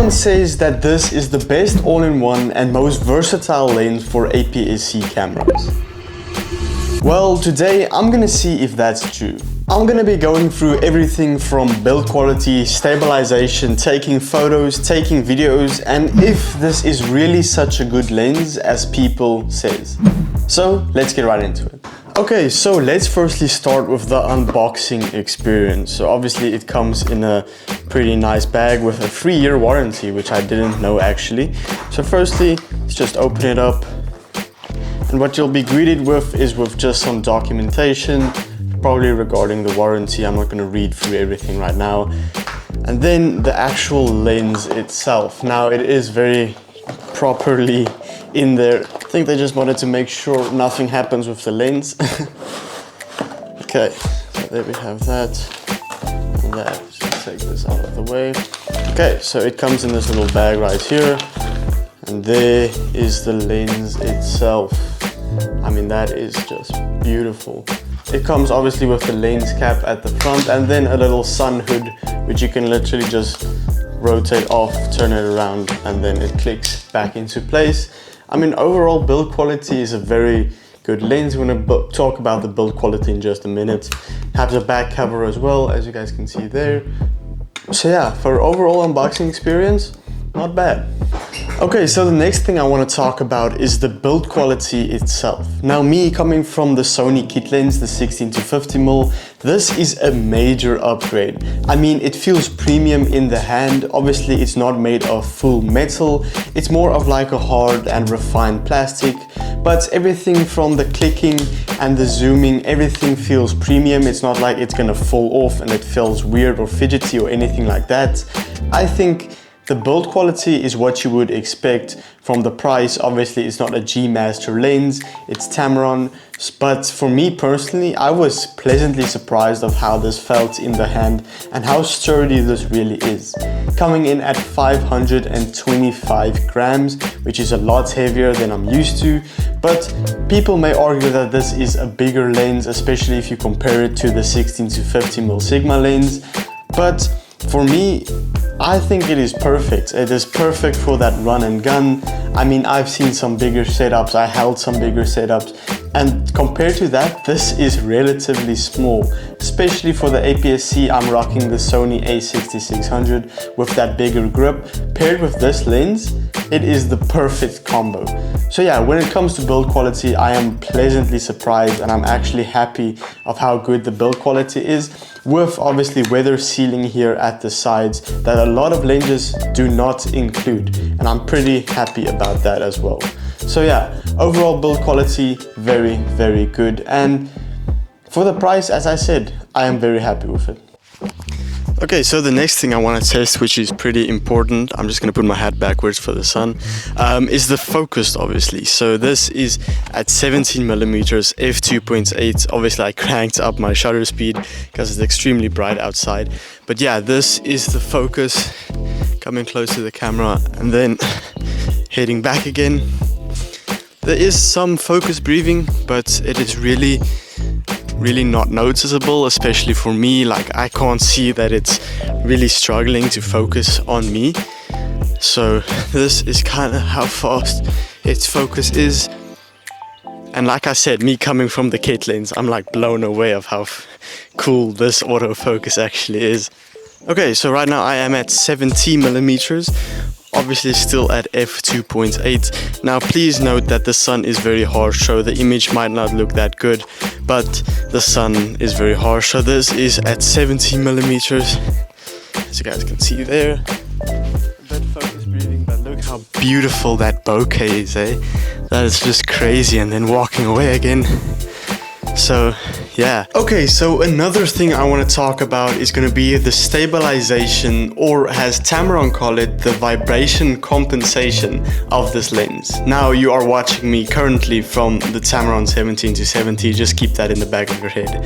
Tamron says that this is the best all-in-one and most versatile lens for APS-C cameras. Well, today I'm gonna see if that's true. I'm gonna be going through everything from build quality, stabilization, taking photos, taking videos, and if this is really such a good lens as people says. So let's get right into it. Okay, so let's firstly start with the unboxing experience. So obviously it comes in a pretty nice bag with a 3-year warranty, which I didn't know actually. So firstly, let's just open it up. And what you'll be greeted with is with just some documentation, probably regarding the warranty. I'm not going to read through everything right now. And then the actual lens itself. Now it is very properly in there. I think they just wanted to make sure nothing happens with the lens. Okay, so there we have that. And that, just take this out of the way. Okay, so it comes in this little bag right here. And there is the lens itself. I mean, that is just beautiful. It comes obviously with the lens cap at the front and then a little sun hood, which you can literally just rotate off, turn it around, and then it clicks back into place. I mean, overall build quality is a very good lens. We're gonna talk about the build quality in just a minute. Have the back cover as well, as you guys can see there. So yeah, for overall unboxing experience, not bad. Okay, so the next thing I want to talk about is the build quality itself. Now, me coming from the Sony kit lens, the 16-50mm, this is a major upgrade. I mean, it feels premium in the hand. Obviously, it's not made of full metal. It's more of like a hard and refined plastic, but everything from the clicking and the zooming, everything feels premium. It's not like it's gonna fall off and it feels weird or fidgety or anything like that. I think the build quality is what you would expect from the price. Obviously, it's not a G Master lens, it's Tamron. But for me personally, I was pleasantly surprised of how this felt in the hand and how sturdy this really is. Coming in at 525 grams, which is a lot heavier than I'm used to. But people may argue that this is a bigger lens, especially if you compare it to the 16-50mm Sigma lens. But for me, I think it is perfect. It is perfect for that run and gun. I mean, I've seen some bigger setups, I held some bigger setups, and compared to that, this is relatively small. Especially for the APS-C, I'm rocking the Sony a6600 with that bigger grip. Paired with this lens, it is the perfect combo. So yeah, when it comes to build quality, I am pleasantly surprised and I'm actually happy of how good the build quality is, with obviously weather sealing here at the sides that a lot of lenses do not include, and I'm pretty happy about that as well. So yeah, overall build quality, very, very good, and for the price, as I said, I am very happy with it. Okay, so the next thing I want to test, which is pretty important, I'm just going to put my hat backwards for the sun, is the focus, obviously. So this is at 17mm f2.8. Obviously I cranked up my shutter speed because it's extremely bright outside. But yeah, this is the focus, coming close to the camera and then heading back again. There is some focus breathing, but it is really not noticeable, especially for me. Like, I can't see that it's really struggling to focus on me. So this is kind of how fast its focus is. And like I said, me coming from the kit lens, I'm like blown away of how cool this autofocus actually is. Okay, so right now I am at 70mm. Obviously still at f2.8. Now please note that the sun is very harsh, so the image might not look that good, but the sun is very harsh. So this is at 70mm, as you guys can see there. A bit focus breathing, but look how beautiful that bokeh is, eh? That is just crazy, and then walking away again. So yeah. Okay, so another thing I want to talk about is going to be the stabilization, or as Tamron call it, the vibration compensation of this lens. Now you are watching me currently from the Tamron 17-70, just keep that in the back of your head.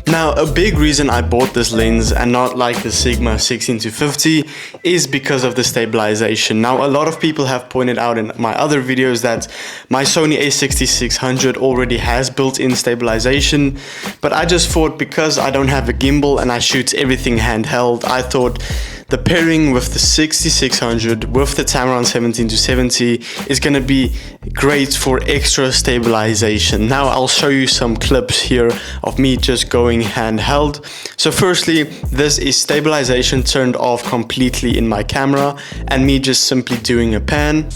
Now, a big reason I bought this lens and not like the Sigma 16-50 is because of the stabilization. Now, a lot of people have pointed out in my other videos that my Sony a6600 already has built-in stabilization, but I just thought because I don't have a gimbal and I shoot everything handheld, I thought the pairing with the 6600 with the Tamron 17-70 is gonna be great for extra stabilization. Now I'll show you some clips here of me just going handheld. So firstly, this is stabilization turned off completely in my camera and me just simply doing a pan.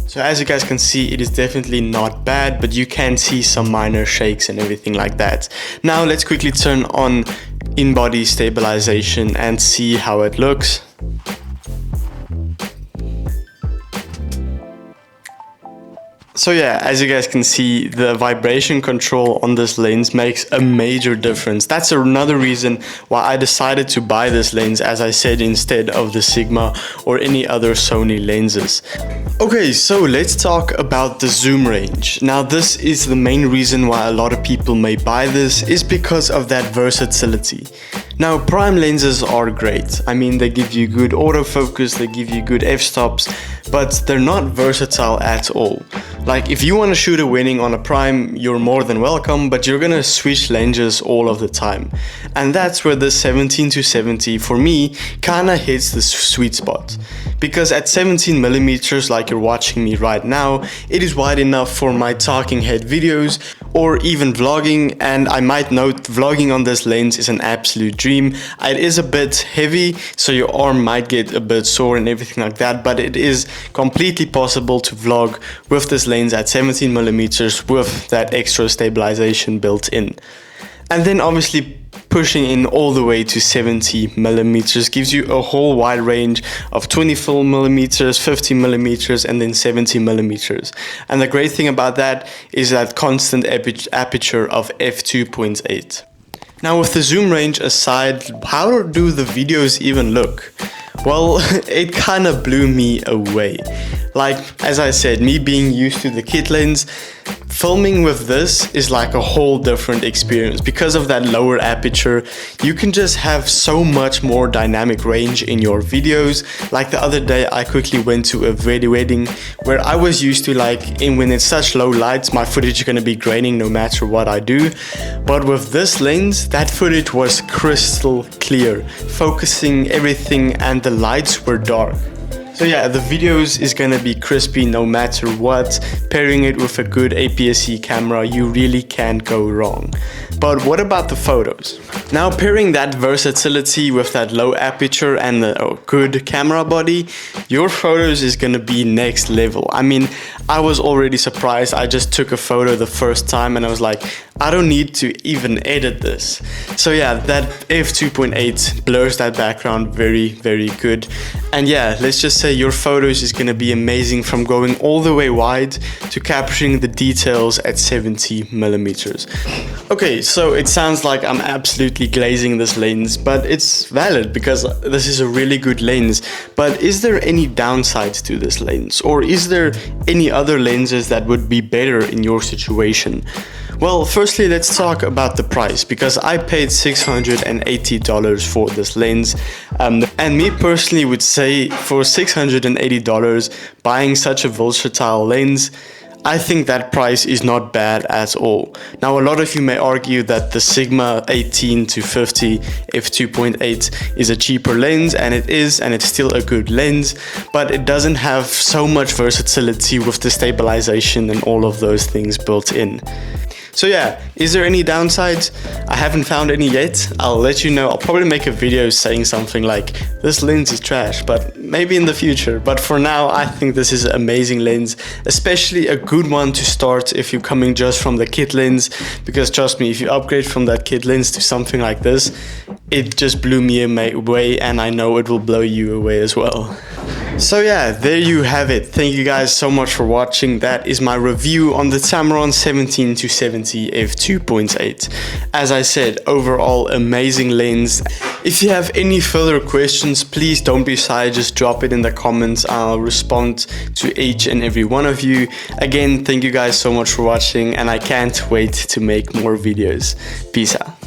So as you guys can see, it is definitely not bad, but you can see some minor shakes and everything like that. Now let's quickly turn on in-body stabilization and see how it looks. So yeah, as you guys can see, the vibration control on this lens makes a major difference. That's another reason why I decided to buy this lens, as I said, instead of the Sigma or any other Sony lenses. Okay, so let's talk about the zoom range. Now this is the main reason why a lot of people may buy this, is because of that versatility. Now prime lenses are great. I mean, they give you good autofocus, they give you good f-stops, but they're not versatile at all. Like if you want to shoot a wedding on a prime, you're more than welcome, but you're gonna switch lenses all of the time. And that's where the 17-70 for me kinda hits the sweet spot. Because at 17mm, like you're watching me right now, it is wide enough for my talking head videos or even vlogging, and I might note vlogging on this lens is an absolute dream. It is a bit heavy, so your arm might get a bit sore and everything like that, but it is completely possible to vlog with this lens at 17mm with that extra stabilization built in. And then obviously pushing in all the way to 70mm gives you a whole wide range of 24mm, 50mm, and then 70mm. And the great thing about that is that constant aperture of f2.8. Now with the zoom range aside, how do the videos even look? Well, it kind of blew me away. Like, as I said, me being used to the kit lens, filming with this is like a whole different experience. Because of that lower aperture, you can just have so much more dynamic range in your videos. Like the other day, I quickly went to a wedding where I was used to, like, when it's such low lights, my footage is going to be graining no matter what I do. But with this lens, that footage was crystal clear, focusing everything, and the lights were dark. So yeah, the videos is gonna be crispy no matter what. Pairing it with a good APS-C camera, you really can't go wrong. But what about the photos? Now pairing that versatility with that low aperture and the good camera body, your photos is gonna be next level. I mean, I was already surprised. I just took a photo the first time and I was like, I don't need to even edit this. So yeah, that f2.8 blurs that background very, very good. And yeah, let's just say your photos is gonna be amazing, from going all the way wide to capturing the details at 70mm. Okay, so it sounds like I'm absolutely glazing this lens, but it's valid because this is a really good lens. But is there any downsides to this lens? Or is there any other lenses that would be better in your situation? Well, firstly, let's talk about the price, because I paid $680 for this lens. And me personally would say for $680, buying such a versatile lens, I think that price is not bad at all. Now, a lot of you may argue that the Sigma 18-50 f2.8 is a cheaper lens, and it is, and it's still a good lens, but it doesn't have so much versatility with the stabilization and all of those things built in. So yeah, is there any downsides? I haven't found any yet. I'll let you know. I'll probably make a video saying something like, this lens is trash, but maybe in the future. But for now, I think this is an amazing lens, especially a good one to start if you're coming just from the kit lens, because trust me, if you upgrade from that kit lens to something like this, it just blew me away, and I know it will blow you away as well. So yeah, there you have it. Thank you guys so much for watching. That is my review on the Tamron 17-70 f2.8. As I said, overall amazing lens. If you have any further questions, please don't be shy, just drop it in the comments. I'll respond to each and every one of you. Again, thank you guys so much for watching, and I can't wait to make more videos. Peace out.